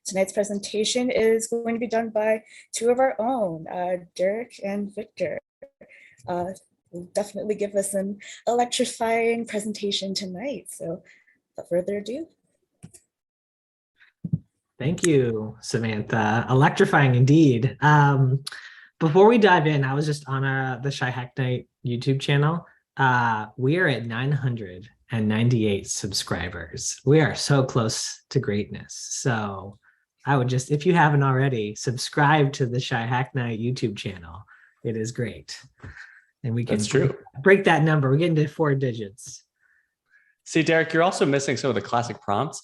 Tonight's presentation is going to be done by two of our own, Derek and Victor. Will definitely give us an electrifying presentation tonight. So without further ado. Thank you, Samantha. Electrifying indeed. Before we dive in, I was just on the Shy Hack Night YouTube channel. We are at 998 subscribers. We are so close to greatness. So I would just, if you haven't already, subscribe to the Shy Hack Night YouTube channel. It is great. And we can break that number. We're getting to 4 digits. See, Derek, you're also missing some of the classic prompts.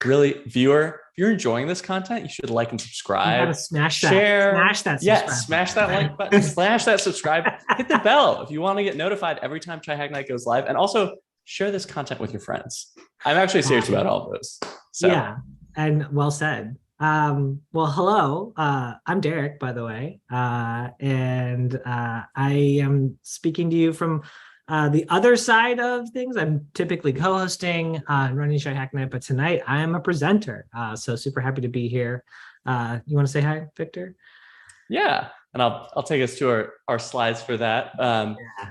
Really, viewer, if you're enjoying this content, you should like and subscribe. You gotta smash that. Share. Smash that. Yeah, smash that like button. Slash that subscribe. Hit the bell if you want to get notified every time Shy Hack Night goes live. And also share this content with your friends. I'm actually serious about all of those. So. Yeah, and well said. Well, hello. I'm Derek, by the way, and I am speaking to you from the other side of things. I'm typically co-hosting and running Shy Hack Night, but tonight I am a presenter. So super happy to be here. You want to say hi, Victor? Yeah, and I'll take us to our slides for that.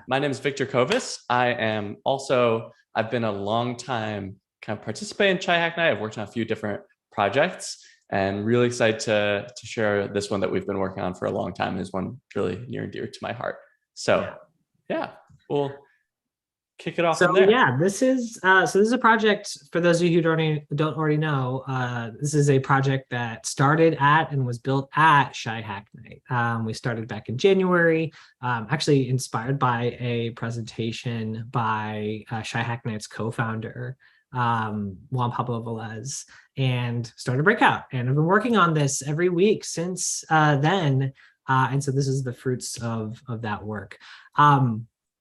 My name is Victor Kovis. I've been a long time kind of participant in Shy Hack Night. I've worked on a few different projects and really excited to share this one that we've been working on for a long time. Is one really near and dear to my heart. So yeah, we'll kick it off from there. Yeah, this is a project for those of you who don't already know. This is a project that started at and was built at Shy Hack Night. We started back in January, actually inspired by a presentation by Shy Hack Night's co-founder, Juan Pablo Velez, and started Breakout. And I've been working on this every week since then. And so this is the fruits of that work.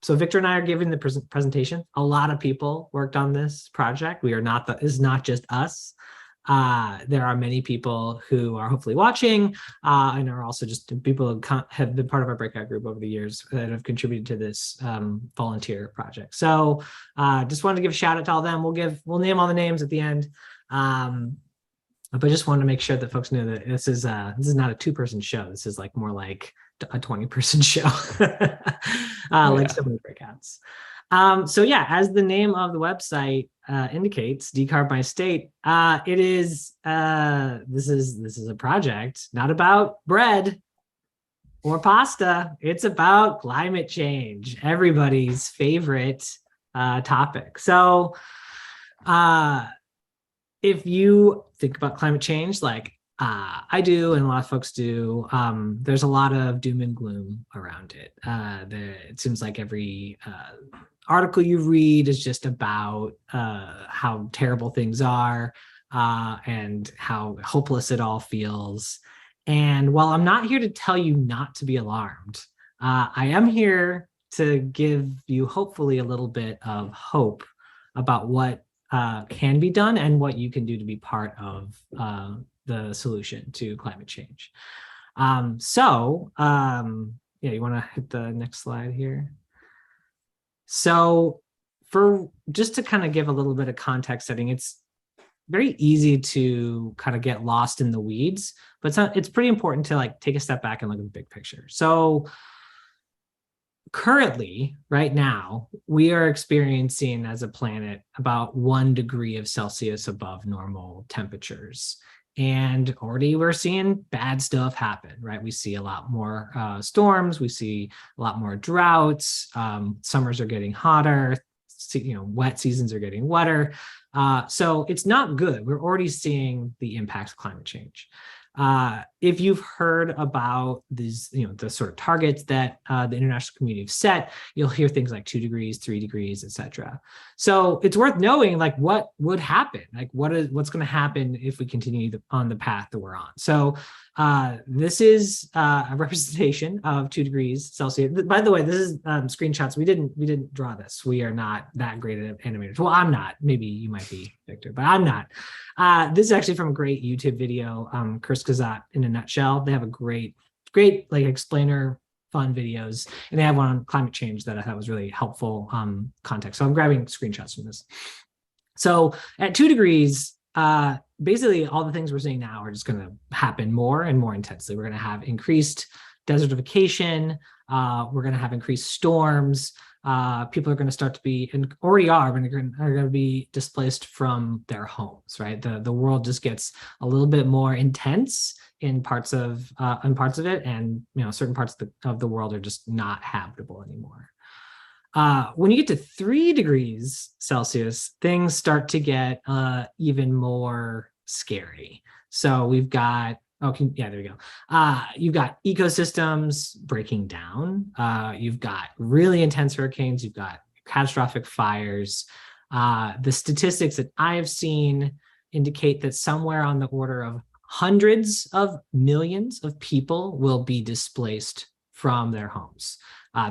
So Victor and I are giving the presentation. A lot of people worked on this project. It's not just us. There are many people who are hopefully watching and are also just people who have been part of our Breakout group over the years that have contributed to this volunteer project. So just wanted to give a shout out to all of them. We'll name all the names at the end. But I just wanted to make sure that folks knew that this is not a 2-person show. This is like more like a 20-person show, like so many breakouts. So yeah, as the name of the website indicates, Decarb My State, this is a project not about bread or pasta. It's about climate change, everybody's favorite topic. So if you think about climate change, like I do, and a lot of folks do, there's a lot of doom and gloom around it. It seems like every article you read is just about how terrible things are and how hopeless it all feels. And while I'm not here to tell you not to be alarmed, I am here to give you hopefully a little bit of hope about what can be done and what you can do to be part of the solution to climate change. Yeah, you want to hit the next slide here? So just to kind of give a little bit of context setting, it's very easy to kind of get lost in the weeds, but it's pretty important to like take a step back and look at the big picture. So currently, right now, we are experiencing as a planet about 1 degree of Celsius above normal temperatures. And already we're seeing bad stuff happen, right? We see a lot more storms. We see a lot more droughts. Summers are getting hotter. Wet seasons are getting wetter. So it's not good. We're already seeing the impacts of climate change. If you've heard about these, the sort of targets that the international community have set, you'll hear things like 2 degrees, 3 degrees, etc. So it's worth knowing like what would happen, like what's going to happen if we continue on the path that we're on. So this is a representation of 2 degrees Celsius. By the way, this is screenshots. We didn't draw this. We are not that great at animators. Well, I'm not. Maybe you might be, Victor, but I'm not. This is actually from a great YouTube video, Chris Kazat in a nutshell. They have a great like explainer, fun videos, and they have one on climate change that I thought was really helpful context. So I'm grabbing screenshots from this. So at 2 degrees, basically all the things we're seeing now are just going to happen more and more intensely. We're going to have increased desertification. We're going to have increased storms. People are going to start to be, and already are going to be displaced from their homes, right? The world just gets a little bit more intense in parts of it, and certain parts of the world are just not habitable anymore. When you get to 3 degrees Celsius, things start to get even more scary. So we've got, there we go. You've got ecosystems breaking down. You've got really intense hurricanes. You've got catastrophic fires. The statistics that I have seen indicate that somewhere on the order of hundreds of millions of people will be displaced from their homes.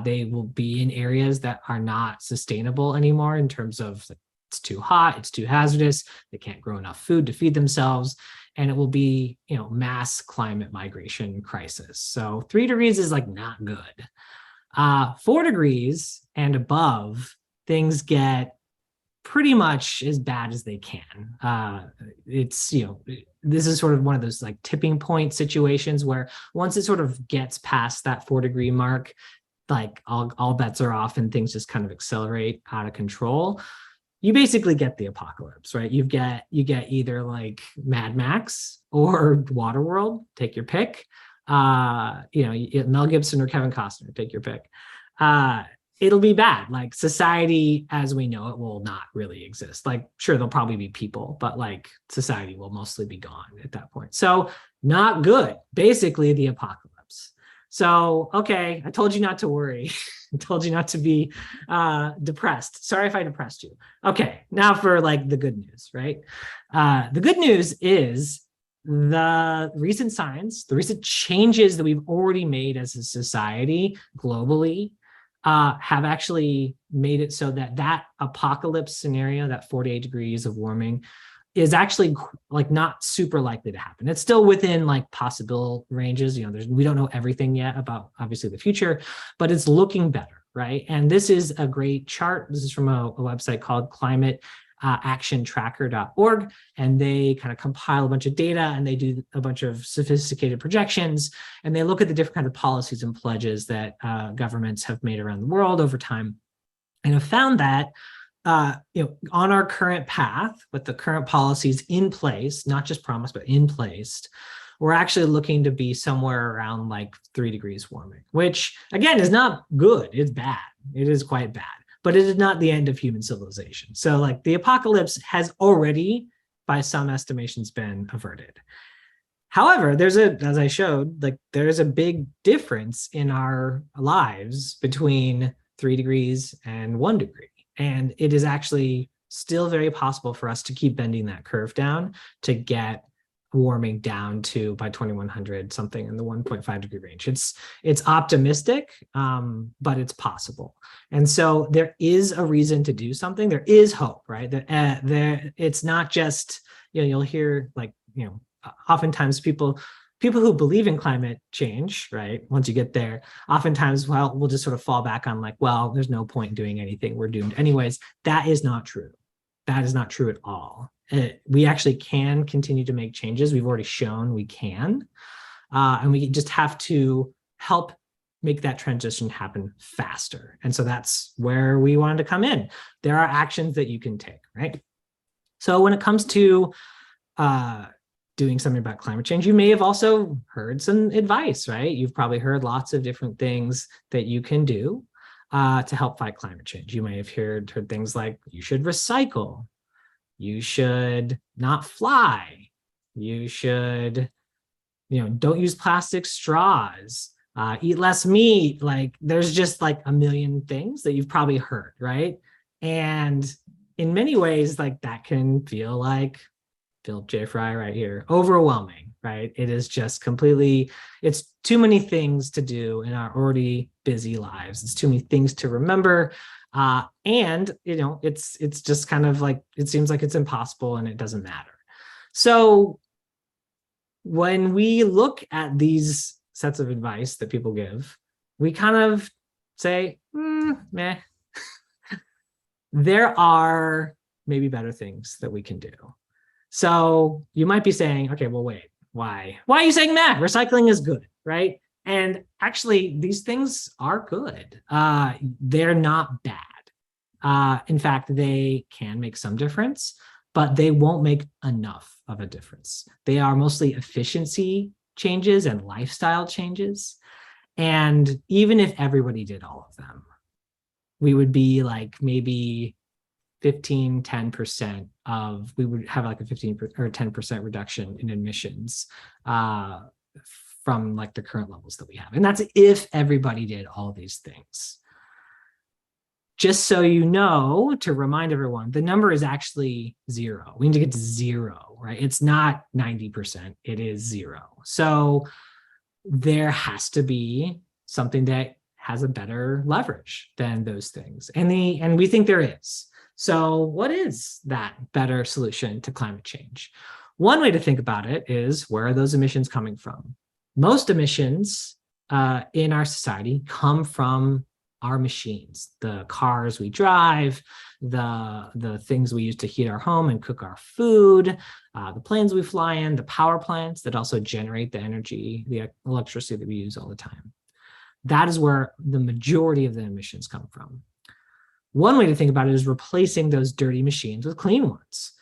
They will be in areas that are not sustainable anymore in terms of it's too hot, it's too hazardous, they can't grow enough food to feed themselves, and it will be, mass climate migration crisis. So 3 degrees is like not good. 4 degrees and above, things get pretty much as bad as they can. It's, this is sort of one of those like tipping point situations where once it sort of gets past that 4 degree mark, like all bets are off and things just kind of accelerate out of control. You basically get the apocalypse, right? You get either like Mad Max or Waterworld, take your pick. Mel Gibson or Kevin Costner, take your pick. It'll be bad. Like society as we know it will not really exist. Like sure, there'll probably be people, but like society will mostly be gone at that point. So not good, basically the apocalypse. So, okay, I told you not to worry. I told you not to be depressed. Sorry if I depressed you. Okay, now for like the good news, right? The good news is the recent science, the recent changes that we've already made as a society globally have actually made it so that apocalypse scenario, that 48 degrees of warming, is actually like not super likely to happen. It's still within like possible ranges. We don't know everything yet about obviously the future, but it's looking better, right? And this is a great chart. This is from a website called climateactiontracker.org, and they kind of compile a bunch of data and they do a bunch of sophisticated projections, and they look at the different kinds of policies and pledges that governments have made around the world over time, and have found that on our current path with the current policies in place, not just promised, but in place, we're actually looking to be somewhere around like 3 degrees warming, which again is not good. It's bad. It is quite bad, but it is not the end of human civilization. So like the apocalypse has already, by some estimations, been averted. However, as I showed, like there's a big difference in our lives between 3 degrees and 1 degree. And it is actually still very possible for us to keep bending that curve down to get warming down to, by 2100, something in the 1.5 degree range. It's optimistic, but it's possible. And so there is a reason to do something. There is hope, right? It's not just, you'll hear like, oftentimes people who believe in climate change, right? Once you get there, oftentimes, we'll just sort of fall back on like, well, there's no point in doing anything. We're doomed anyways. That is not true. That is not true at all. We actually can continue to make changes. We've already shown we can. And we just have to help make that transition happen faster. And so that's where we wanted to come in. There are actions that you can take, right? So when it comes to doing something about climate change, you may have also heard some advice, right? You've probably heard lots of different things that you can do to help fight climate change. You may have heard things like you should recycle, you should not fly, you should, don't use plastic straws, eat less meat. Like there's just like a million things that you've probably heard, right? And in many ways, like that can feel like Philip J. Fry right here, overwhelming, right? It is just completely, it's too many things to do in our already busy lives. It's too many things to remember. And, it's just kind of like, it seems like it's impossible and it doesn't matter. So when we look at these sets of advice that people give, we kind of say, meh. There are maybe better things that we can do. So you might be saying, okay, well, wait, why? Why are you saying that? Recycling is good, right? And actually, these things are good. They're not bad. In fact, they can make some difference, but they won't make enough of a difference. They are mostly efficiency changes and lifestyle changes. And even if everybody did all of them, we would be like maybe 15, 10% of, we would have like a 15 or 10% reduction in emissions from like the current levels that we have. And that's if everybody did all these things. Just so you know, to remind everyone, the number is actually 0. We need to get to 0, right? It's not 90%, it is 0. So there has to be something that has a better leverage than those things. And we think there is. So what is that better solution to climate change? One way to think about it is, where are those emissions coming from? Most emissions in our society come from our machines, the cars we drive, the things we use to heat our home and cook our food, the planes we fly in, the power plants that also generate the energy, the electricity that we use all the time. That is where the majority of the emissions come from. One way to think about it is replacing those dirty machines with clean ones.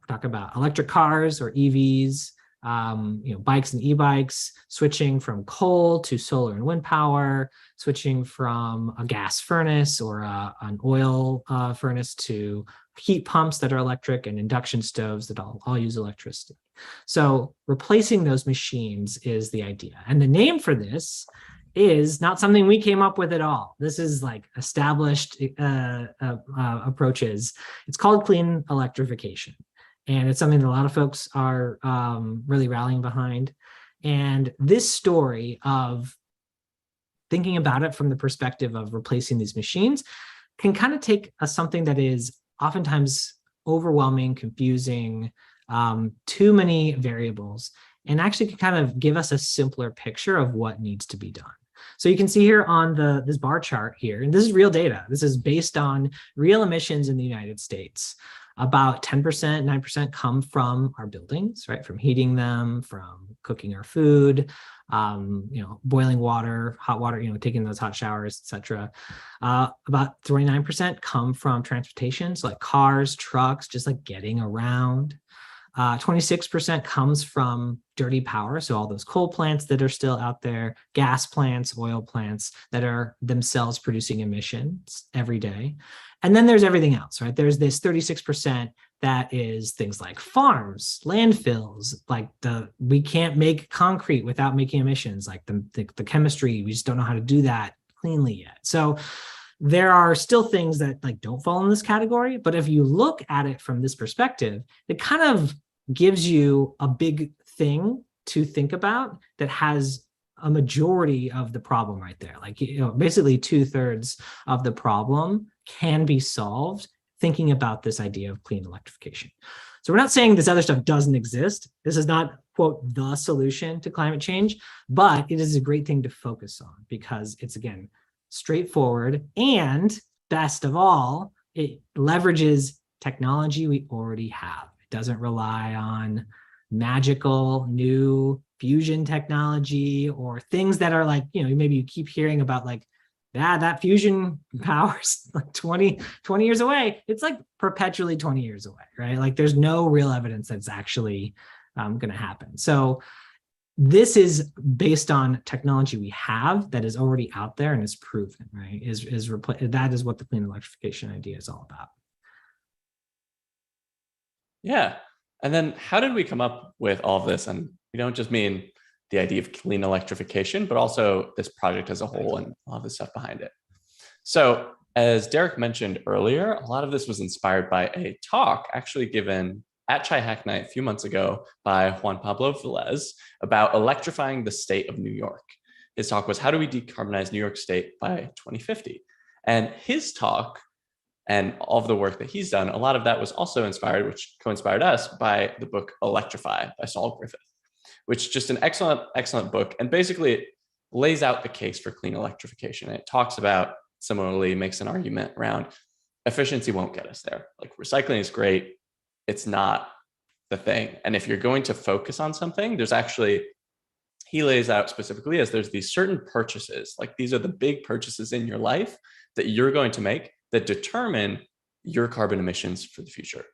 Talk about electric cars or EVs, bikes and e-bikes, switching from coal to solar and wind power, switching from a gas furnace or an oil furnace to heat pumps that are electric and induction stoves that all use electricity. So replacing those machines is the idea. And the name for this is not something we came up with at all. This is like established approaches. It's called clean electrification. And it's something that a lot of folks are really rallying behind. And this story of thinking about it from the perspective of replacing these machines can kind of take something that is oftentimes overwhelming, confusing, too many variables, and actually can kind of give us a simpler picture of what needs to be done. So you can see here on this bar chart here, and this is real data. This is based on real emissions in the United States. About 10%, 9% come from our buildings, right? From heating them, from cooking our food, boiling water, hot water, taking those hot showers, etc. About 29% come from transportation, so like cars, trucks, just like getting around. 26% comes from dirty power, so all those coal plants that are still out there, gas plants, oil plants that are themselves producing emissions every day. And then there's everything else, right? There's this 36% that is things like farms, landfills, like we can't make concrete without making emissions, like the chemistry, we just don't know how to do that cleanly yet. So there are still things that like don't fall in this category, but if you look at it from this perspective, it kind of gives you a big thing to think about that has a majority of the problem right there. Like, basically 2/3 of the problem can be solved thinking about this idea of clean electrification. So we're not saying this other stuff doesn't exist. This is not, quote, the solution to climate change, but it is a great thing to focus on because it's, again, straightforward, and best of all, it leverages technology we already have. It doesn't rely on magical new fusion technology or things that are like, maybe you keep hearing about like, that fusion power's like 20 years away. It's like perpetually 20 years away, right? Like there's no real evidence that's actually going to happen. So this is based on technology we have that is already out there and is proven, right? That is what the clean electrification idea is all about. Yeah. And then how did we come up with all of this? And we don't just mean the idea of clean electrification, but also this project as a whole and a lot of the stuff behind it. So as Derek mentioned earlier, a lot of this was inspired by a talk actually given at Chai Hack Night a few months ago by Juan Pablo Velez about electrifying the state of New York. His talk was, how do we decarbonize New York State by 2050? And his talk and all of the work that he's done, a lot of that was also inspired, which co-inspired us, by the book Electrify by Saul Griffith, which is just an excellent book. And basically it lays out the case for clean electrification. It talks about, similarly, makes an argument around efficiency won't get us there. Like recycling is great. It's not the thing. And if you're going to focus on something, there's actually, he lays out specifically as there's these certain purchases, like these are the big purchases in your life that you're going to make that determine your carbon emissions for the future.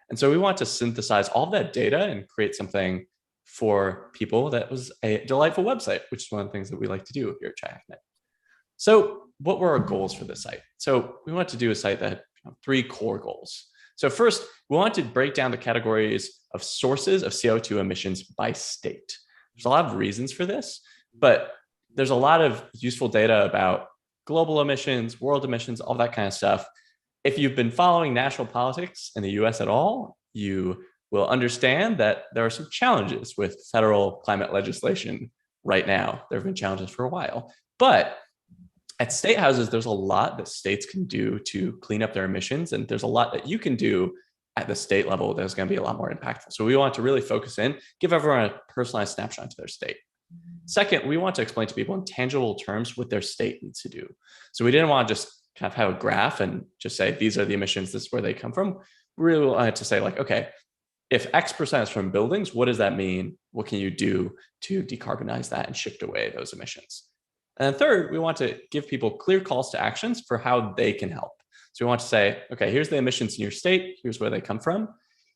And so we want to synthesize all that data and create something for people that was a delightful website, which is one of the things that we like to do here at ChaiHackNet. So what were our goals for this site? So we want to do a site that had 3 core goals. So first, we want to break down the categories of sources of CO2 emissions by state. There's a lot of reasons for this, but there's a lot of useful data about global emissions, world emissions, all that kind of stuff. If you've been following national politics in the US at all, you will understand that there are some challenges with federal climate legislation right now. There have been challenges for a while, but at state houses, there's a lot that states can do to clean up their emissions. And there's a lot that you can do at the state level that's going to be a lot more impactful. So we want to really focus in, give everyone a personalized snapshot to their state. Second, we want to explain to people in tangible terms what their state needs to do. So we didn't want to just kind of have a graph and just say, these are the emissions, this is where they come from. We really wanted to say like, okay, if X% is from buildings, what does that mean? What can you do to decarbonize that and shift away those emissions? And then third, we want to give people clear calls to actions for how they can help. So we want to say, okay, here's the emissions in your state. Here's where they come from.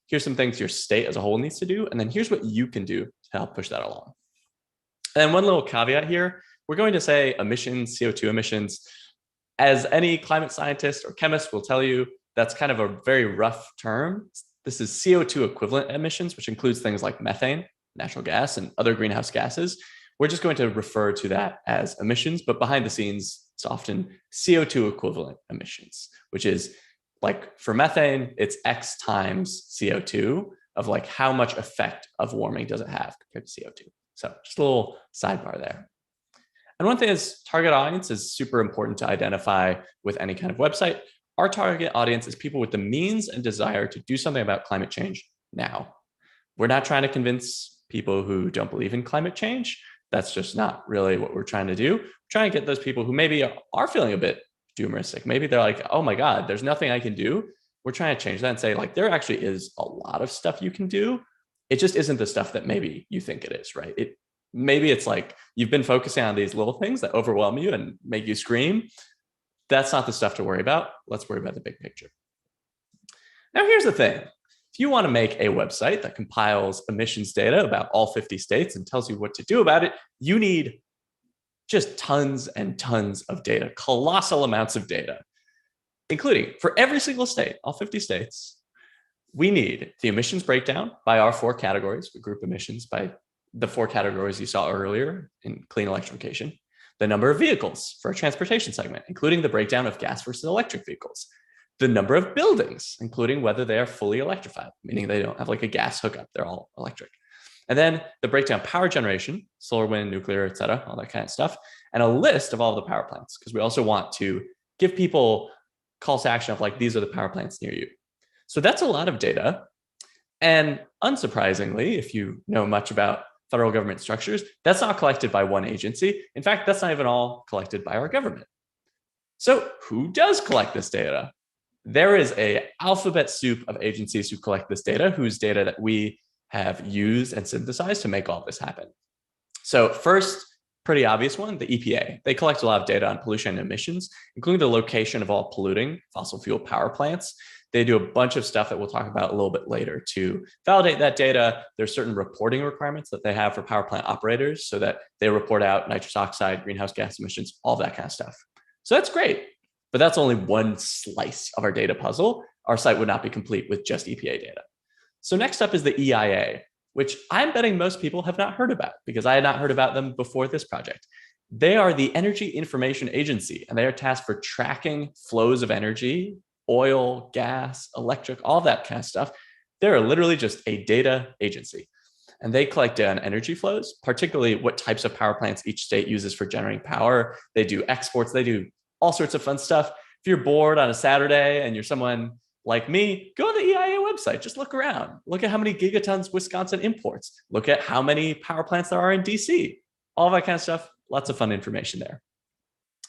Here's some things your state as a whole needs to do. And then here's what you can do to help push that along. And one little caveat here, we're going to say emissions, CO2 emissions. As any climate scientist or chemist will tell you, that's kind of a very rough term. This is CO2 equivalent emissions, which includes things like methane, natural gas, and other greenhouse gases. We're just going to refer to that as emissions, but behind the scenes, it's often CO2 equivalent emissions, which is like for methane, it's X times CO2 of like how much effect of warming does it have compared to CO2. So just a little sidebar there. And one thing is target audience is super important to identify with any kind of website. Our target audience is people with the means and desire to do something about climate change now. We're not trying to convince people who don't believe in climate change. That's just not really what we're trying to do. We're trying to get those people who maybe are feeling a bit doomeristic. Maybe they're like, oh my God, there's nothing I can do. We're trying to change that and say like, there actually is a lot of stuff you can do. It just isn't the stuff that maybe you think it is, right? Maybe it's like you've been focusing on these little things that overwhelm you and make you scream. That's not the stuff to worry about. Let's worry about the big picture. Now, here's the thing. If you want to make a website that compiles emissions data about all 50 states and tells you what to do about it, you need just tons and tons of data, colossal amounts of data, including for every single state, all 50 states. We need the emissions breakdown by our 4 categories. We group emissions by the 4 categories you saw earlier in clean electrification, the number of vehicles for a transportation segment, including the breakdown of gas versus electric vehicles, the number of buildings, including whether they are fully electrified, meaning they don't have like a gas hookup, they're all electric. And then the breakdown power generation, solar, wind, nuclear, et cetera, all that kind of stuff, and a list of all the power plants, because we also want to give people calls to action of like, these are the power plants near you. So that's a lot of data. And unsurprisingly, if you know much about federal government structures, that's not collected by one agency. In fact, that's not even all collected by our government. So who does collect this data? There is an alphabet soup of agencies who collect this data, whose data that we have used and synthesized to make all of this happen. So first, pretty obvious one, the EPA. They collect a lot of data on pollution and emissions, including the location of all polluting fossil fuel power plants. They do a bunch of stuff that we'll talk about a little bit later to validate that data. There's certain reporting requirements that they have for power plant operators so that they report out nitrous oxide, greenhouse gas emissions, all that kind of stuff. So that's great, but that's only one slice of our data puzzle. Our site would not be complete with just EPA data. So next up is the EIA, which I'm betting most people have not heard about because I had not heard about them before this project. They are the Energy Information Agency, and they are tasked for tracking flows of energy, oil, gas, electric, all that kind of stuff. They're literally just a data agency. And they collect data on energy flows, particularly what types of power plants each state uses for generating power. They do exports, they do all sorts of fun stuff. If you're bored on a Saturday and you're someone like me, go to the EIA website, just look around. Look at how many gigatons Wisconsin imports. Look at how many power plants there are in DC. All that kind of stuff, lots of fun information there.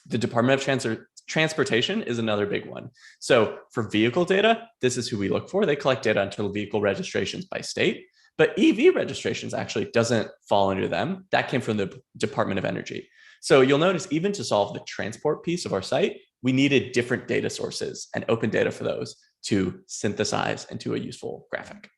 The Department of Transportation is another big one. So for vehicle data, this is who we look for. They collect data on total vehicle registrations by state. But EV registrations actually doesn't fall under them. That came from the Department of Energy. So you'll notice even to solve the transport piece of our site, we needed different data sources and open data for those to synthesize into a useful graphic.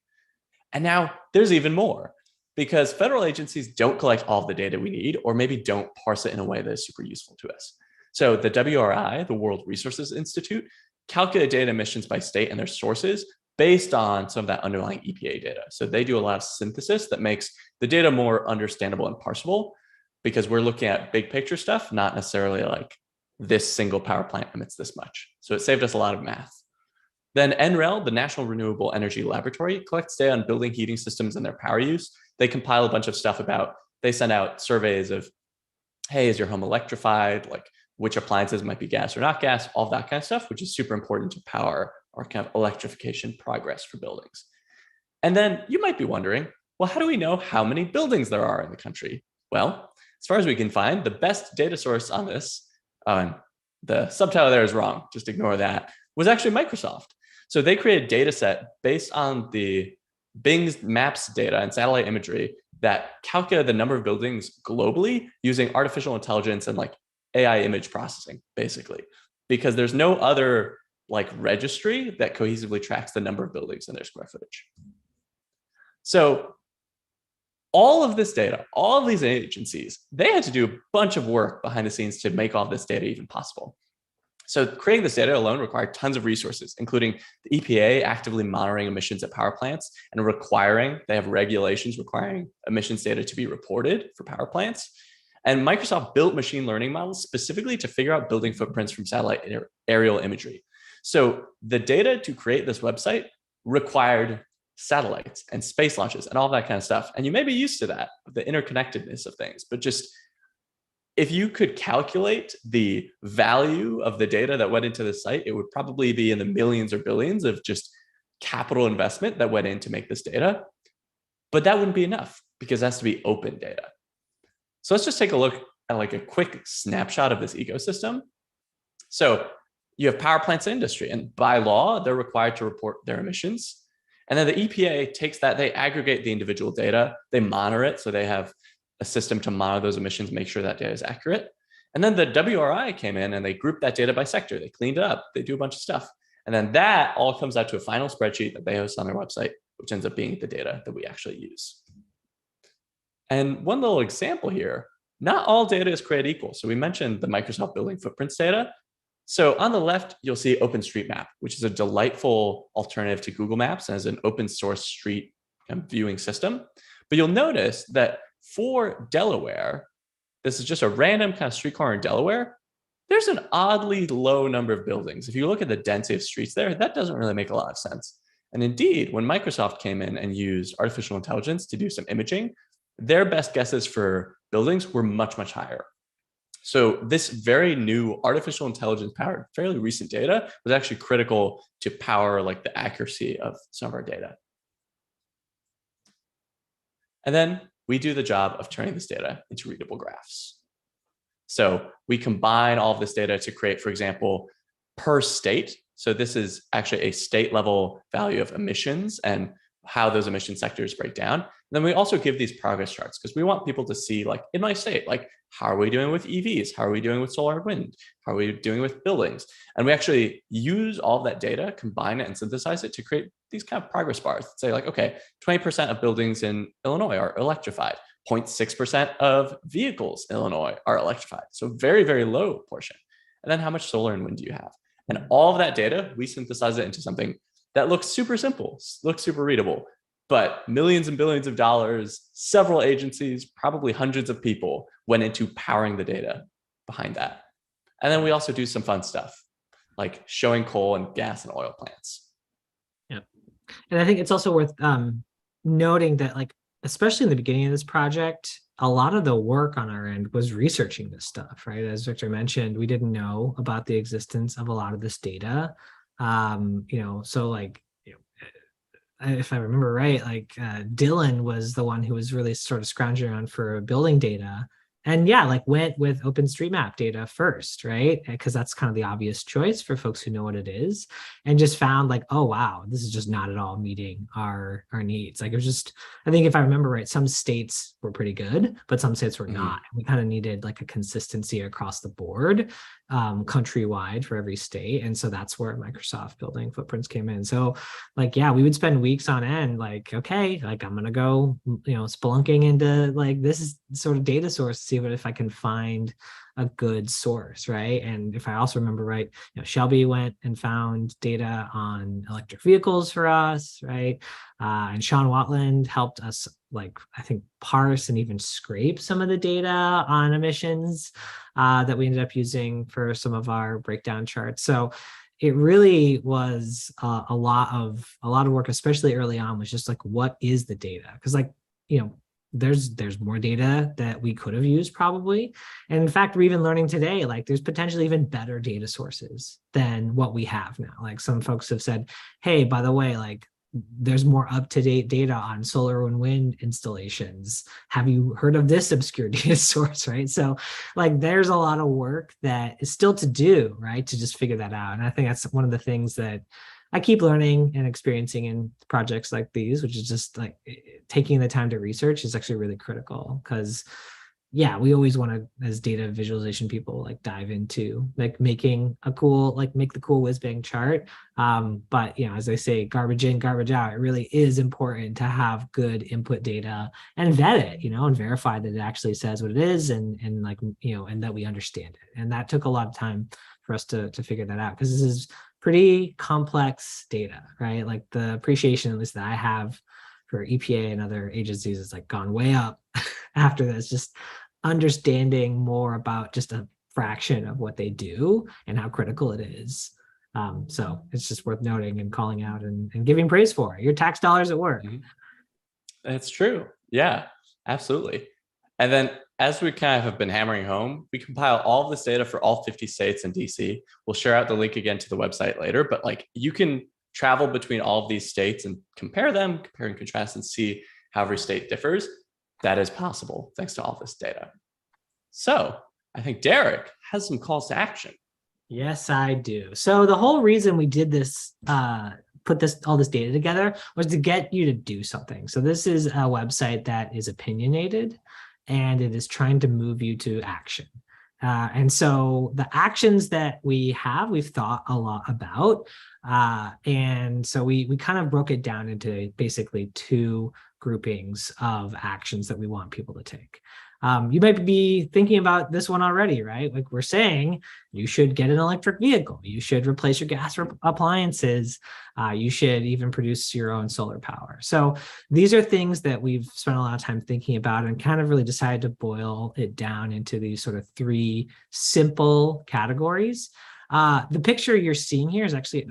And now there's even more, because federal agencies don't collect all of the data we need, or maybe don't parse it in a way that is super useful to us. So the WRI, the World Resources Institute, calculate data emissions by state and their sources based on some of that underlying EPA data. So they do a lot of synthesis that makes the data more understandable and parsable, because we're looking at big picture stuff, not necessarily like this single power plant emits this much. So it saved us a lot of math. Then NREL, the National Renewable Energy Laboratory, collects data on building heating systems and their power use. They compile a bunch of stuff about, they send out surveys of, hey, is your home electrified? Like which appliances might be gas or not gas, all that kind of stuff, which is super important to power our kind of electrification progress for buildings. And then you might be wondering, well, how do we know how many buildings there are in the country? Well, as far as we can find, the best data source on this, the subtitle there is wrong, just ignore that, was actually Microsoft. So they created a data set based on the Bing's Maps data and satellite imagery that calculated the number of buildings globally using artificial intelligence and like AI image processing, basically, because there's no other like registry that cohesively tracks the number of buildings and their square footage. So all of this data, all of these agencies, they had to do a bunch of work behind the scenes to make all this data even possible. So creating this data alone required tons of resources, including the EPA actively monitoring emissions at power plants and they have regulations requiring emissions data to be reported for power plants. And Microsoft built machine learning models specifically to figure out building footprints from satellite aerial imagery. So the data to create this website required satellites and space launches and all that kind of stuff. And you may be used to that, the interconnectedness of things, but just if you could calculate the value of the data that went into the site, it would probably be in the millions or billions of just capital investment that went in to make this data. But that wouldn't be enough because it has to be open data. So let's just take a look at like a quick snapshot of this ecosystem. So you have power plants in industry, and by law, they're required to report their emissions. And then the EPA takes that, they aggregate the individual data, they monitor it. So they have a system to monitor those emissions, make sure that data is accurate. And then the WRI came in and they grouped that data by sector. They cleaned it up. They do a bunch of stuff. And then that all comes out to a final spreadsheet that they host on their website, which ends up being the data that we actually use. And one little example here, not all data is created equal. So we mentioned the Microsoft building footprints data. So on the left, you'll see OpenStreetMap, which is a delightful alternative to Google Maps and is an open source street viewing system. But you'll notice that for Delaware, this is just a random kind of street corner in Delaware, there's an oddly low number of buildings. If you look at the density of streets there, that doesn't really make a lot of sense. And indeed, when Microsoft came in and used artificial intelligence to do some imaging, their best guesses for buildings were much, much higher. So this very new artificial intelligence powered, fairly recent data was actually critical to power like the accuracy of some of our data. And then we do the job of turning this data into readable graphs. So we combine all of this data to create, for example, per state. So this is actually a state level value of emissions and how those emission sectors break down. And then we also give these progress charts because we want people to see, like in my state, like how are we doing with EVs? How are we doing with solar and wind? How are we doing with buildings? And we actually use all of that data, combine it and synthesize it to create these kind of progress bars that say like, okay, 20% of buildings in Illinois are electrified. 0.6% of vehicles in Illinois are electrified. So very, very low portion. And then how much solar and wind do you have? And all of that data, we synthesize it into something that looks super simple, looks super readable, but millions and billions of dollars, several agencies, probably hundreds of people went into powering the data behind that. And then we also do some fun stuff like showing coal and gas and oil plants. Yeah. And I think it's also worth noting that, like, especially in the beginning of this project, a lot of the work on our end was researching this stuff, right? As Victor mentioned, we didn't know about the existence of a lot of this data. So like, if I remember right, like Dylan was the one who was really sort of scrounging around for building data. and yeah, like went with OpenStreetMap data first, right? Because that's kind of the obvious choice for folks who know what it is, and just found like, oh wow, this is just not at all meeting our needs. Like it was just, I think if I remember right, some states were pretty good, but some states were not. We kind of needed like a consistency across the board, countrywide for every state, and so that's where Microsoft building footprints came in. So like, yeah, we would spend weeks on end, like, okay, like I'm gonna go, spelunking into like this sort of data source, see what if I can find a good source, right? And if I also remember right, Shelby went and found data on electric vehicles for us, right? And Sean Watland helped us, like, I think, parse and even scrape some of the data on emissions that we ended up using for some of our breakdown charts. So it really was a lot of work, especially early on, was just like, what is the data? Because like, there's more data that we could have used probably. And in fact, we're even learning today, like there's potentially even better data sources than what we have now. Like some folks have said, hey, by the way, like there's more up-to-date data on solar and wind installations. Have you heard of this obscure data source, right? So like there's a lot of work that is still to do, right, to just figure that out. And I think that's one of the things that I keep learning and experiencing in projects like these, which is just like taking the time to research is actually really critical, because yeah, we always want to, as data visualization people, like dive into like making a cool, like make the cool whiz bang chart. But as I say, garbage in, garbage out, it really is important to have good input data and vet it, and verify that it actually says what it is, and like, and that we understand it. And that took a lot of time for us to figure that out, because this is pretty complex data, right? Like the appreciation, at least that I have for EPA and other agencies, is like gone way up after this, just understanding more about just a fraction of what they do and how critical it is. So it's just worth noting and calling out and giving praise for it. Your tax dollars at work. That's true. Yeah, absolutely. And then as we kind of have been hammering home, we compile all of this data for all 50 states and DC. We'll share out the link again to the website later, but like you can travel between all of these states and compare and contrast and see how every state differs. That is possible thanks to all this data. So I think Derek has some calls to action. Yes, I do. So the whole reason we did this, put all this data together, was to get you to do something. So this is a website that is opinionated, and it is trying to move you to action. And so the actions that we've thought a lot about. And so we kind of broke it down into basically two groupings of actions that we want people to take. You might be thinking about this one already, right? Like we're saying, you should get an electric vehicle. You should replace your gas appliances. You should even produce your own solar power. So these are things that we've spent a lot of time thinking about, and kind of really decided to boil it down into these sort of three simple categories. The picture you're seeing here is actually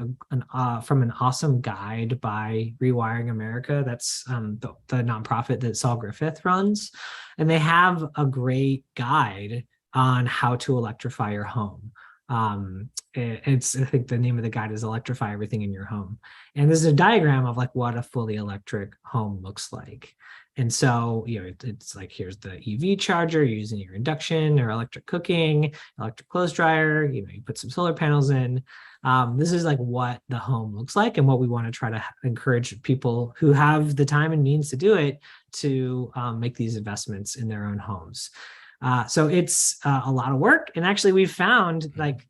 from an awesome guide by Rewiring America. That's the nonprofit that Saul Griffith runs. And they have a great guide on how to electrify your home. I think the name of the guide is Electrify Everything in Your Home. And there's a diagram of like what a fully electric home looks like. And so, it's like, here's the EV charger, you're using your induction or electric cooking, electric clothes dryer, you put some solar panels in. This is like what the home looks like, and what we want to try to encourage people who have the time and means to do it to make these investments in their own homes. So it's a lot of work. And actually we've found, like,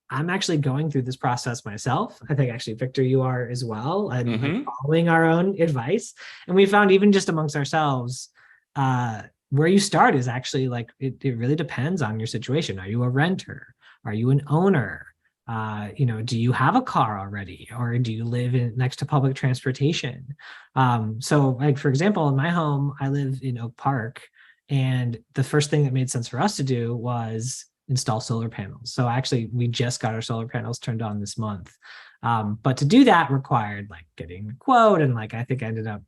I'm actually going through this process myself. I think actually, Victor, you are as well, and like following our own advice. And we found even just amongst ourselves, where you start is actually like, it really depends on your situation. Are you a renter? Are you an owner? Do you have a car already, or do you live next to public transportation? So like, for example, in my home, I live in Oak Park, and the first thing that made sense for us to do was install solar panels. So actually, we just got our solar panels turned on this month. But to do that required like getting a quote, and like I think I ended up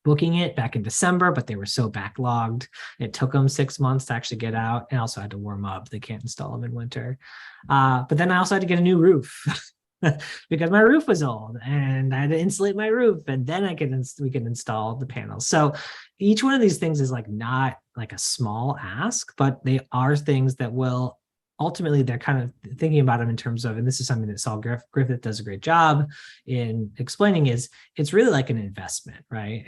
booking it back in December, but they were so backlogged. It took them 6 months to actually get out, and also had to warm up. They can't install them in winter. But then I also had to get a new roof. because my roof was old and I had to insulate my roof, and then we can install the panels. So each one of these things is like not like a small ask, but they are things that will ultimately, they're kind of thinking about them in terms of, and this is something that Saul Griffith does a great job in explaining, is it's really like an investment, right?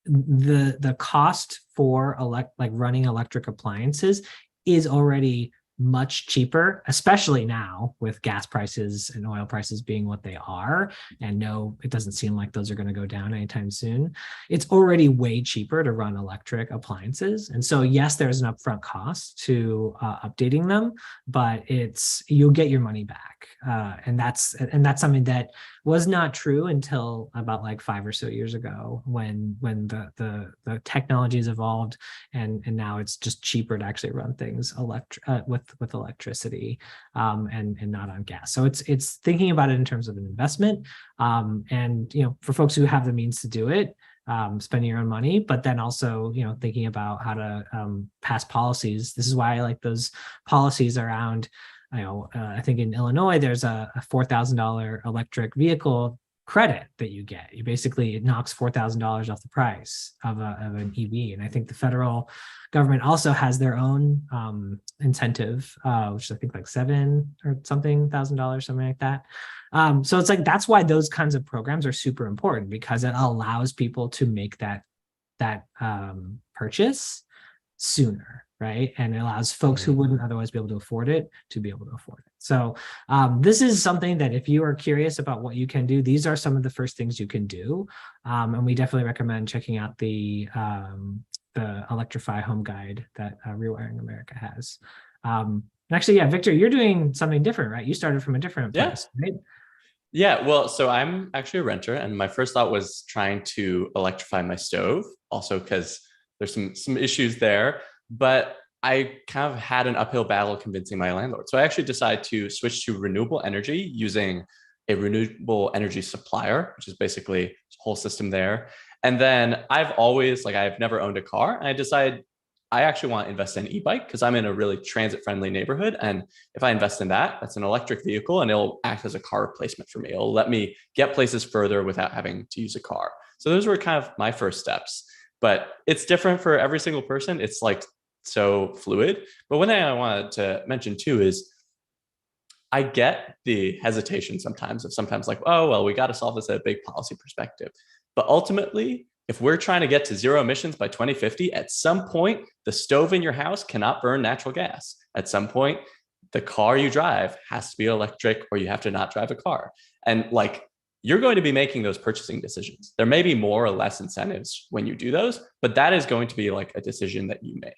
The cost for like running electric appliances is already much cheaper, especially now with gas prices and oil prices being what they are. And no, it doesn't seem like those are going to go down anytime soon. It's already way cheaper to run electric appliances. And so, yes, there's an upfront cost to updating them, but you'll get your money back. And that's something that was not true until about like 5 or so years ago, when the technologies evolved, and now it's just cheaper to actually run things with electricity and not on gas. So it's thinking about it in terms of an investment, and for folks who have the means to do it, spending your own money, but then also thinking about how to pass policies. This is why I like those policies around. I think in Illinois, there's a $4,000 electric vehicle credit that you get. It knocks $4,000 off the price of an EV. And I think the federal government also has their own incentive, which is I think like $7,000 or something, something like that. So it's like, that's why those kinds of programs are super important, because it allows people to make that purchase sooner, right? And it allows folks who wouldn't otherwise be able to afford it to be able to afford it. So this is something that if you are curious about what you can do, these are some of the first things you can do. And we definitely recommend checking out the Electrify home guide that Rewiring America has. And actually, yeah, Victor, you're doing something different, right? You started from a different place, right? Yeah, well, so I'm actually a renter, and my first thought was trying to electrify my stove, also because there's some issues there, but I kind of had an uphill battle convincing my landlord. So I actually decided to switch to renewable energy using a renewable energy supplier, which is basically a whole system there. And then I've never owned a car, and I decided I actually want to invest in an e-bike because I'm in a really transit-friendly neighborhood. And if I invest in that, that's an electric vehicle, and it'll act as a car replacement for me. It'll let me get places further without having to use a car. So those were kind of my first steps. But it's different for every single person. It's like so fluid. But one thing I wanted to mention too is I get the hesitation sometimes like, oh, well, we got to solve this at a big policy perspective. But ultimately, if we're trying to get to zero emissions by 2050, at some point, the stove in your house cannot burn natural gas. At some point, the car you drive has to be electric, or you have to not drive a car. And like, you're going to be making those purchasing decisions. There may be more or less incentives when you do those, but that is going to be like a decision that you make.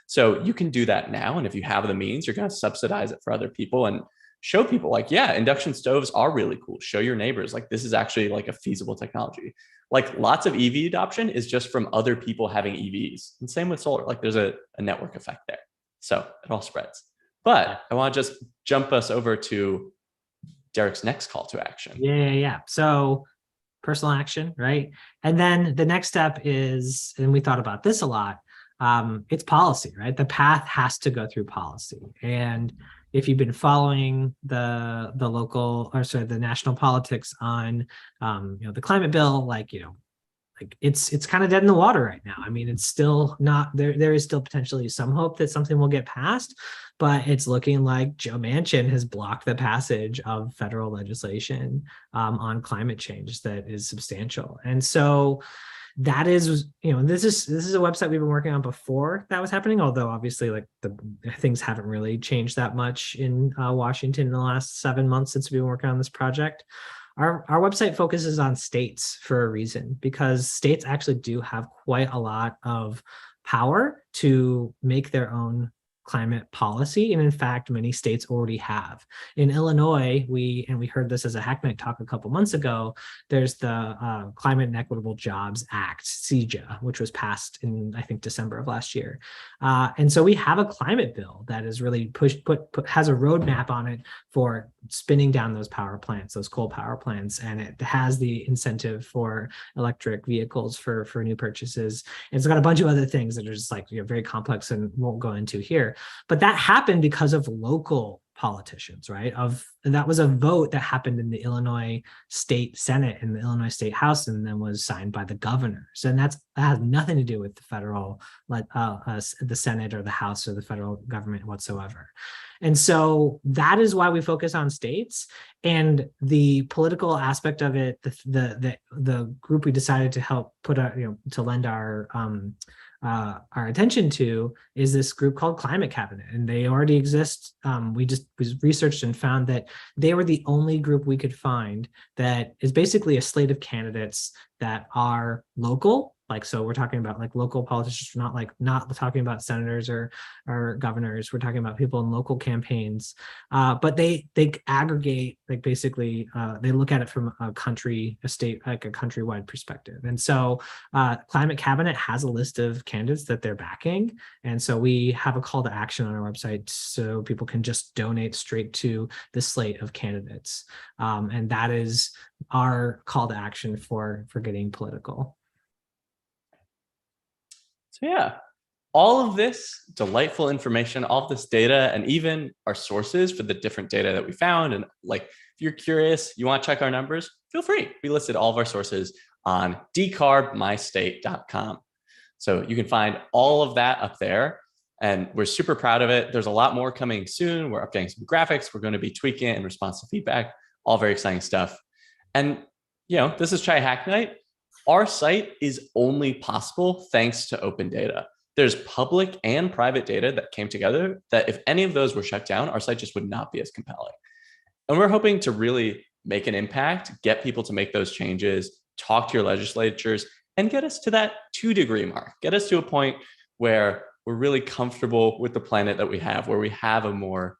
So you can do that now. And if you have the means, you're going to subsidize it for other people and show people like, yeah, induction stoves are really cool. Show your neighbors, like, this is actually like a feasible technology. Like, lots of EV adoption is just from other people having EVs. And same with solar, like there's a network effect there. So it all spreads. But I want to just jump us over to Derek's next call to action. Yeah. So personal action, right? And then the next step is, and we thought about this a lot, it's policy, right? The path has to go through policy. And if you've been following the national politics on the climate bill, it's kind of dead in the water right now. I mean, it's still not there. There is still potentially some hope that something will get passed, but it's looking like Joe Manchin has blocked the passage of federal legislation on climate change that is substantial. And so that is, this is a website we've been working on before that was happening, although obviously like the things haven't really changed that much in Washington in the last 7 months since we've been working on this project. Our website focuses on states for a reason, because states actually do have quite a lot of power to make their own climate policy. And in fact, many states already have. In Illinois, we heard this as a Hack Night talk a couple months ago, there's the Climate and Equitable Jobs Act, CEJA, which was passed in, I think, December of last year. And so we have a climate bill that is really has a roadmap on it for spinning down those power plants, those coal power plants. And it has the incentive for electric vehicles for new purchases. And it's got a bunch of other things that are just like very complex and won't go into here. But that happened because of local politicians, right? Of that was a vote that happened in the Illinois State Senate and the Illinois State House, and then was signed by the governors. And that has nothing to do with the federal, the Senate or the House or the federal government whatsoever. And so that is why we focus on states. And the political aspect of it, the group we decided to help put our, to lend our attention to is this group called Climate Cabinet, and they already exist. We researched and found that they were the only group we could find that is basically a slate of candidates that are local. So we're talking about local politicians, not talking about senators or governors. We're talking about people in local campaigns, but they aggregate, basically they look at it from a state, a countrywide perspective. And so Climate Cabinet has a list of candidates that they're backing. And so we have a call to action on our website so people can just donate straight to the slate of candidates. And that is our call to action for getting political. So yeah, all of this delightful information, all of this data, and even our sources for the different data that we found. And if you're curious, you want to check our numbers, feel free. We listed all of our sources on decarbmystate.com. So you can find all of that up there. And we're super proud of it. There's a lot more coming soon. We're updating some graphics. We're going to be tweaking it in response to feedback, all very exciting stuff. And, this is Chai Hack Night. Our site is only possible thanks to open data. There's public and private data that came together that if any of those were shut down, our site just would not be as compelling. And we're hoping to really make an impact, get people to make those changes, talk to your legislatures, and get us to that 2-degree mark. Get us to a point where we're really comfortable with the planet that we have, where we have a more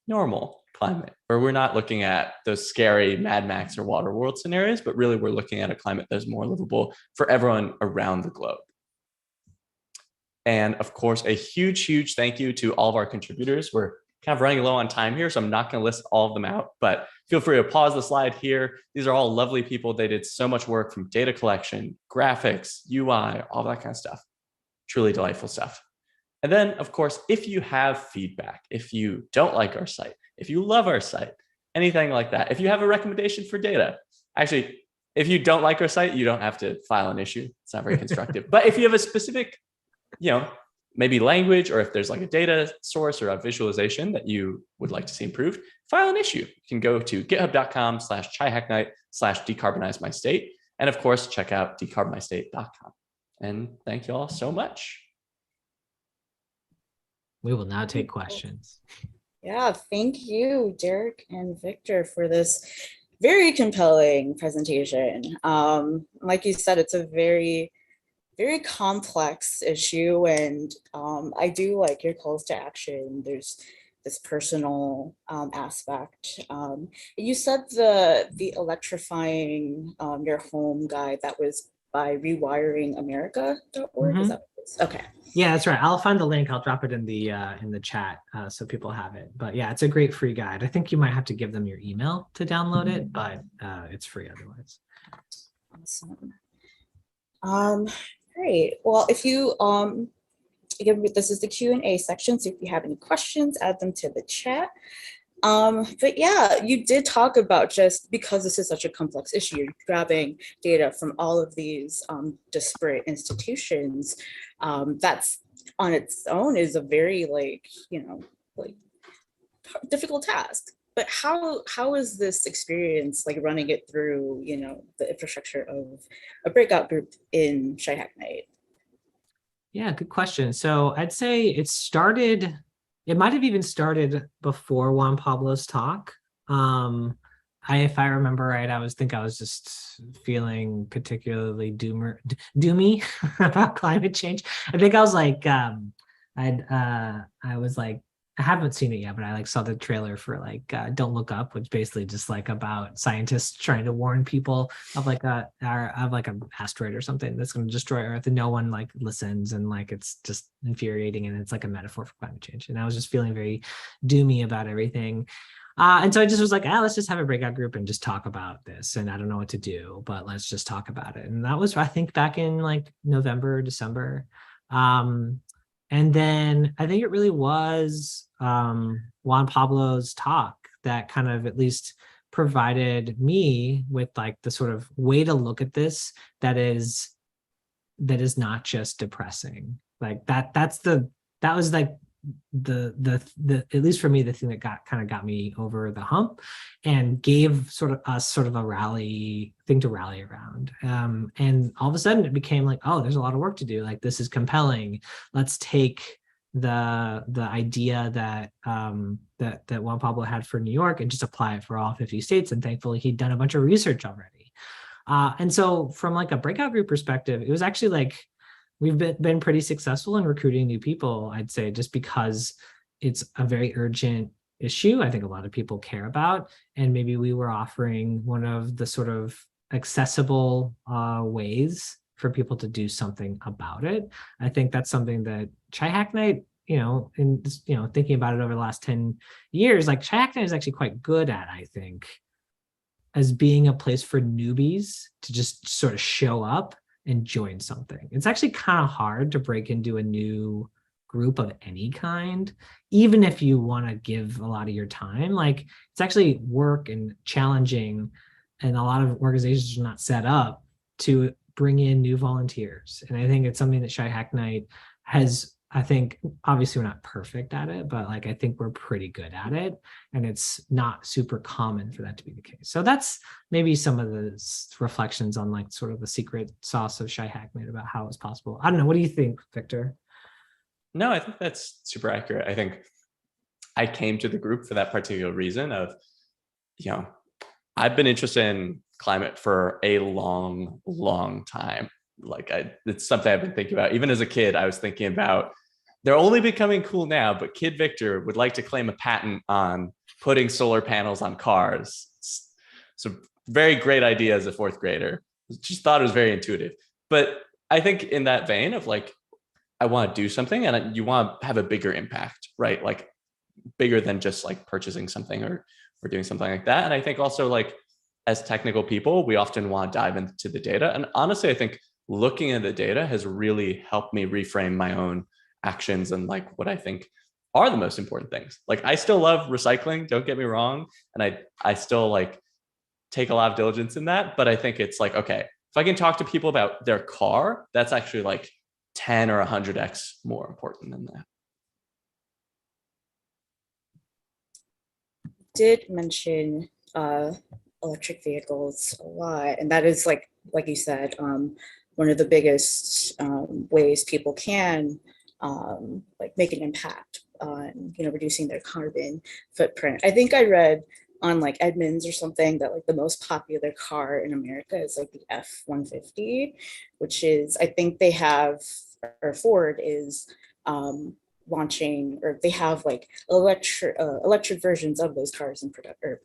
normal climate, where we're not looking at those scary Mad Max or Waterworld scenarios, but really we're looking at a climate that's more livable for everyone around the globe. And of course, a huge thank you to all of our contributors. We're kind of running low on time here, so I'm not going to list all of them out, but feel free to pause the slide here. These are all lovely people. They did so much work from data collection, graphics, UI, all that kind of stuff. Truly delightful stuff. And then, of course, if you have feedback, if you don't like our site, if you love our site, anything like that, if you have a recommendation for data, actually, if you don't like our site, you don't have to file an issue. It's not very constructive. But if you have a specific, maybe language, or if there's a data source or a visualization that you would like to see improved, file an issue. You can go to github.com/chaihacknight/decarbonize my state. And of course, check out decarbmystate.com. And thank you all so much. We will now take questions. Yeah, thank you, Derek and Victor, for this very compelling presentation. Like you said, it's a very complex issue, and I do like your calls to action. There's this personal aspect. You said the electrifying your home guide, that was by rewiringamerica.org. Is that what it is? Okay. Yeah, that's right. I'll find the link. I'll drop it in the chat so people have it. But yeah, it's a great free guide. I think you might have to give them your email to download it, but it's free otherwise. Awesome. Great. Well, if you again, this is the Q&A section, so if you have any questions, add them to the chat. But yeah, you did talk about, just because this is such a complex issue, you're grabbing data from all of these disparate institutions. That's on its own is a very difficult task. But how is this experience running it through the infrastructure of a breakout group in Chai Hack Night? Yeah, good question. So I'd say it might have even started before Juan Pablo's talk. If I remember right, I was just feeling particularly doomy about climate change. I think I was I haven't seen it yet, but I saw the trailer for Don't Look Up, which basically just about scientists trying to warn people of an asteroid or something that's going to destroy Earth, and no one listens, and it's just infuriating, and it's a metaphor for climate change. And I was just feeling very doomy about everything. And so I just was let's just have a breakout group and just talk about this. And I don't know what to do, but let's just talk about it. And that was, I think, back in November, December. And then I think it really was Juan Pablo's talk that kind of at least provided me with like the sort of way to look at this that is not just depressing. Like that was like the at least for me, the thing that got me over the hump and gave us sort of a thing to rally around. And all of a sudden it became like, oh, there's a lot of work to do. Like, this is compelling. Let's take the idea that Juan Pablo had for New York and just apply it for all 50 states. And thankfully he'd done a bunch of research already. And so from like a breakout group perspective, it was actually like, we've been pretty successful in recruiting new people, I'd say, just because it's a very urgent issue I think a lot of people care about. And maybe we were offering one of the sort of accessible ways for people to do something about it. I think that's something that Chai Hack Night, thinking about it over the last 10 years, like Chai Hack Night is actually quite good at, I think, as being a place for newbies to just sort of show up and join something. It's actually kind of hard to break into a new group of any kind, even if you want to give a lot of your time. Like, it's actually work and challenging, and a lot of organizations are not set up to bring in new volunteers. And I think it's something that Chai Hack Night has, I think, obviously we're not perfect at it, but like, I think we're pretty good at it. And it's not super common for that to be the case. So that's maybe some of the reflections on like sort of the secret sauce of Chai Hack Night about how it's possible. I don't know. What do you think, Victor? No, I think that's super accurate. I think I came to the group for that particular reason of, I've been interested in climate for a long, long time. Like, it's something I've been thinking about. Even as a kid, I was thinking about, they're only becoming cool now, but Kid Victor would like to claim a patent on putting solar panels on cars. So very great idea as a fourth grader. Just thought it was very intuitive. But I think in that vein of like, I want to do something and you want to have a bigger impact, right? Like, bigger than just like purchasing something or doing something like that. And I think also, like, as technical people, we often want to dive into the data. And honestly, I think looking at the data has really helped me reframe my own actions and like what I think are the most important things. Like, I still love recycling, don't get me wrong. And I still like take a lot of diligence in that. But I think it's like, okay, if I can talk to people about their car, that's actually like 10 or 100x more important than that. Did mention electric vehicles a lot, and that is like you said, one of the biggest ways people can like make an impact on reducing their carbon footprint. I think I read on like Edmunds or something that like the most popular car in America is like the F-150, which is, I think they have, or Ford is launching, or they have like electric versions of those cars in production, or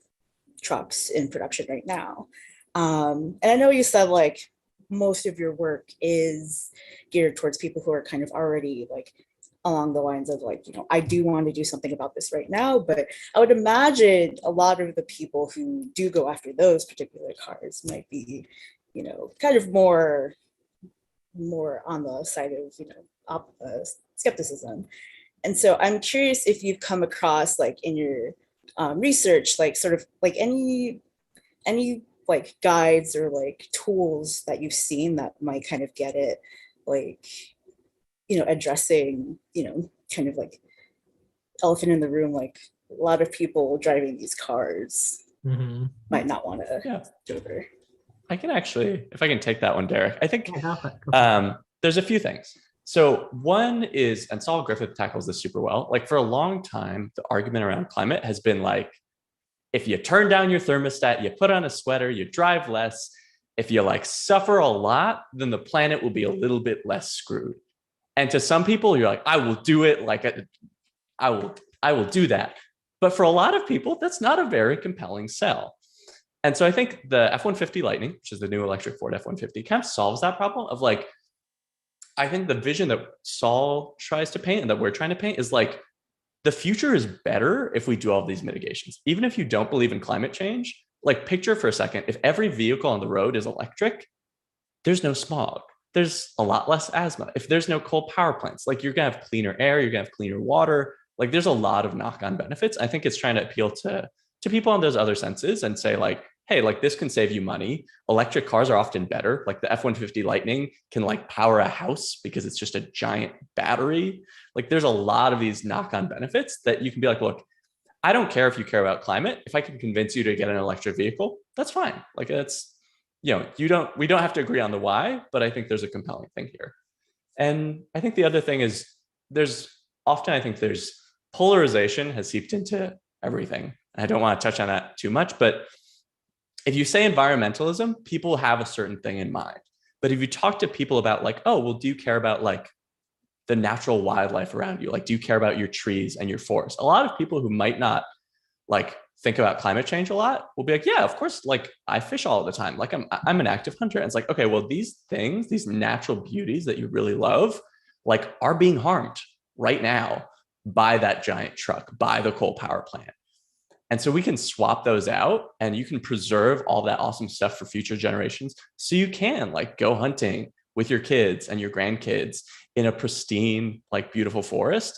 trucks in production right now. And I know you said like most of your work is geared towards people who are kind of already like along the lines of like, I do want to do something about this right now, but I would imagine a lot of the people who do go after those particular cars might be, kind of more on the side of, skepticism. And so I'm curious if you've come across like in your research, like sort of like any like guides or like tools that you've seen that might kind of get it, like, addressing, kind of like elephant in the room, like a lot of people driving these cars might not want to do it. I can actually, if I can take that one, Derek, I think there's a few things. So one is, and Saul Griffith tackles this super well, like for a long time, the argument around climate has been like, if you turn down your thermostat, you put on a sweater, you drive less, if you like suffer a lot, then the planet will be a little bit less screwed. And to some people, you're like, I will do it. Like, I will do that. But for a lot of people, that's not a very compelling sell. And so I think the F-150 Lightning, which is the new electric Ford F-150, kind of solves that problem of like, I think the vision that Saul tries to paint and that we're trying to paint is like, the future is better if we do all these mitigations. Even if you don't believe in climate change, like picture for a second, if every vehicle on the road is electric, there's no smog. There's a lot less asthma. If there's no coal power plants, like you're gonna have cleaner air, you're gonna have cleaner water. Like there's a lot of knock-on benefits. I think it's trying to appeal to to people on those other senses and say like, hey, like this can save you money. Electric cars are often better. Like the F-150 Lightning can like power a house because it's just a giant battery. Like there's a lot of these knock-on benefits that you can be like, look, I don't care if you care about climate. If I can convince you to get an electric vehicle, that's fine. Like it's, we don't have to agree on the why, but I think there's a compelling thing here. And I think the other thing is there's polarization has seeped into everything. I don't want to touch on that too much, but if you say environmentalism, people have a certain thing in mind. But if you talk to people about like, oh, well, do you care about like the natural wildlife around you? Like, do you care about your trees and your forests? A lot of people who might not like think about climate change a lot will be like, yeah, of course, like I fish all the time. Like I'm an active hunter. And it's like, okay, well, these things, these natural beauties that you really love, like are being harmed right now by that giant truck, by the coal power plant. And so we can swap those out and you can preserve all that awesome stuff for future generations. So you can like go hunting with your kids and your grandkids in a pristine, like beautiful forest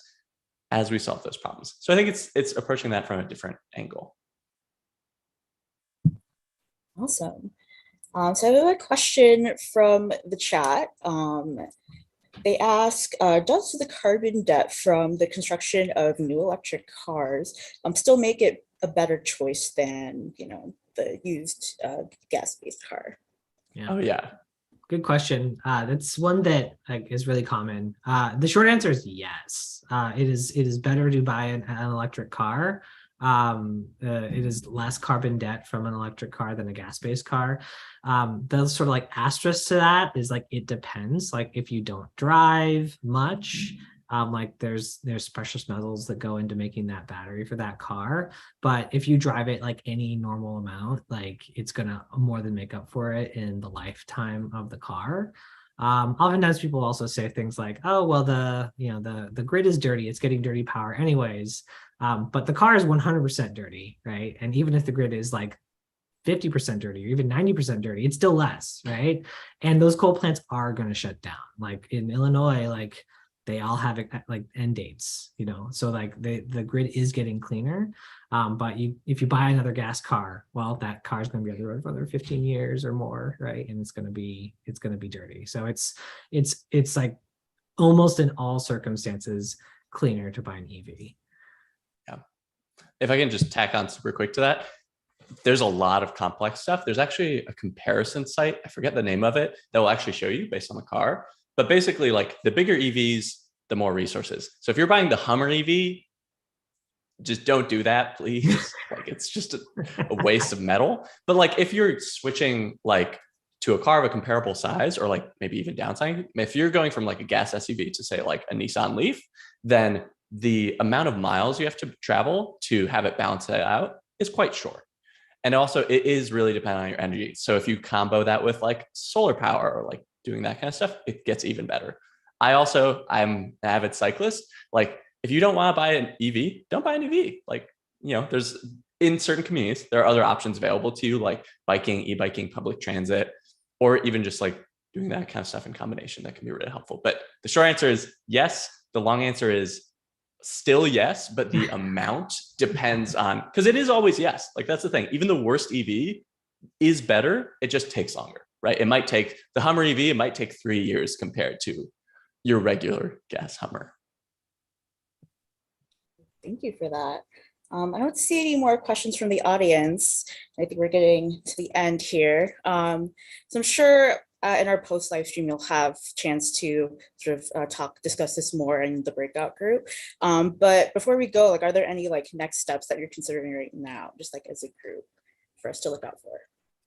as we solve those problems. So I think it's approaching that from a different angle. Awesome. So I have a question from the chat. They ask, does the carbon debt from the construction of new electric cars still make it a better choice than, the used gas-based car? Yeah. Oh, yeah. Good question. That's one that is really common. The short answer is yes. It is better to buy an electric car. It is less carbon debt from an electric car than a gas-based car. The sort of like asterisk to that is like it depends. Like if you don't drive much, like there's precious metals that go into making that battery for that car. But if you drive it like any normal amount, like it's gonna more than make up for it in the lifetime of the car. Oftentimes people also say things like, oh, well, the grid is dirty, it's getting dirty power anyways. But the car is 100% dirty, right? And even if the grid is like 50% dirty or even 90% dirty, it's still less, right? And those coal plants are going to shut down. Like in Illinois, like they all have like end dates, so like the grid is getting cleaner. But if you buy another gas car, well, that car is going to be on the road for another 15 years or more, right? And it's going to be dirty. So it's like almost in all circumstances cleaner to buy an EV. Yeah. If I can just tack on super quick to that, there's a lot of complex stuff. There's actually a comparison site, I forget the name of it, that will actually show you based on the car. But basically, like the bigger EVs, the more resources. So if you're buying the Hummer EV, just don't do that, please. Like it's just a waste of metal. But like if you're switching like to a car of a comparable size, or like maybe even downsizing, if you're going from like a gas SUV to say like a Nissan Leaf, then the amount of miles you have to travel to have it balance it out is quite short. And also it is really dependent on your energy. So if you combo that with like solar power or like doing that kind of stuff, it gets even better. I'm an avid cyclist. Like if you don't want to buy an EV, don't buy an EV. Like, there's in certain communities, there are other options available to you, like biking, e-biking, public transit, or even just like doing that kind of stuff in combination that can be really helpful. But the short answer is yes. The long answer is still yes, but the amount depends on, because it is always yes. Like that's the thing. Even the worst EV is better. It just takes longer, right? It might take the Hummer EV, it might take 3 years compared to your regular gas Hummer. Thank you for that. I don't see any more questions from the audience. I think we're getting to the end here. So I'm sure in our post live stream, you'll have a chance to sort of discuss this more in the breakout group. But before we go, like, are there any like next steps that you're considering right now, just like as a group for us to look out for?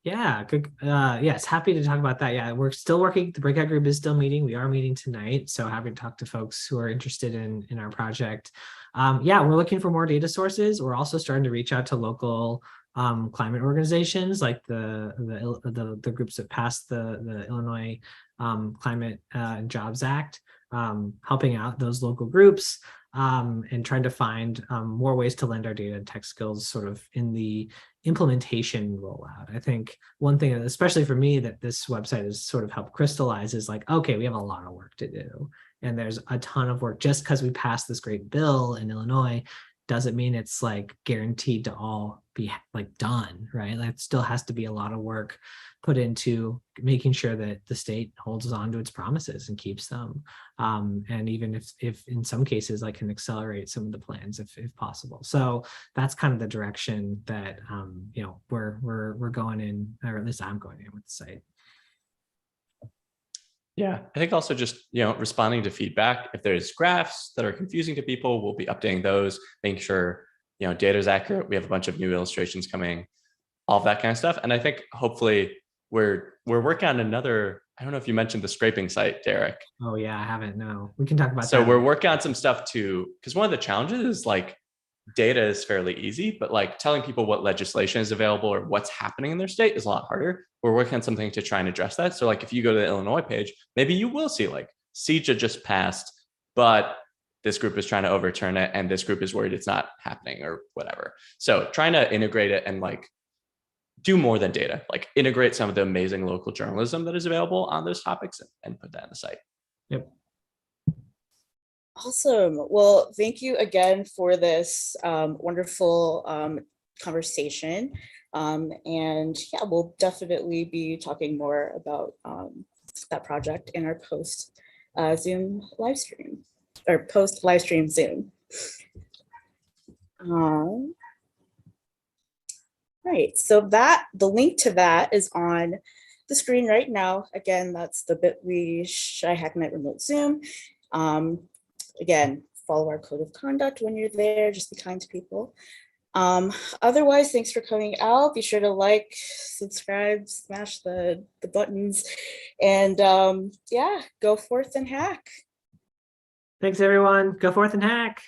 Yeah, good. Yes, happy to talk about that. Yeah, we're still working. The breakout group is still meeting. We are meeting tonight. So happy to talk to folks who are interested in our project. Yeah, we're looking for more data sources. We're also starting to reach out to local climate organizations like the groups that passed the Illinois Climate and Jobs Act, helping out those local groups and trying to find more ways to lend our data and tech skills sort of in the implementation rollout. I think one thing, especially for me, that this website has sort of helped crystallize is like, okay, we have a lot of work to do. And there's a ton of work just because we passed this great bill in Illinois. doesn't mean it's like guaranteed to all be like done, right? Like, it still has to be a lot of work put into making sure that the state holds on to its promises and keeps them. And even if in some cases I can accelerate some of the plans if possible. So that's kind of the direction that you know, we're going in, or at least I'm going in with the site. Yeah, I think also just, you know, responding to feedback. If there's graphs that are confusing to people, we'll be updating those, making sure, you know, data is accurate. We have a bunch of new illustrations coming, all of that kind of stuff. And I think hopefully we're working on another, I don't know if you mentioned the scraping site, Derek. Oh yeah, I haven't, no. We can talk about that. So we're working on some stuff too, because one of the challenges is like data is fairly easy, but like telling people what legislation is available or what's happening in their state is a lot harder. We're working on something to try and address that. So like if you go to the Illinois page, maybe you will see like CEJA just passed, but this group is trying to overturn it and this group is worried it's not happening or whatever. So trying to integrate it and like do more than data, like integrate some of the amazing local journalism that is available on those topics and put that on the site. Yep. Awesome. Well, thank you again for this wonderful conversation. And yeah, we'll definitely be talking more about that project in our post Zoom live stream, or post live stream Zoom. Right, so the link to that is on the screen right now. Again, that's the bit.ly ShyHackNet remote Zoom. Again, follow our code of conduct when you're there, just be kind to people. Otherwise, thanks for coming out. Be sure to like, subscribe, smash the buttons, and yeah, go forth and hack. Thanks everyone. Go forth and hack.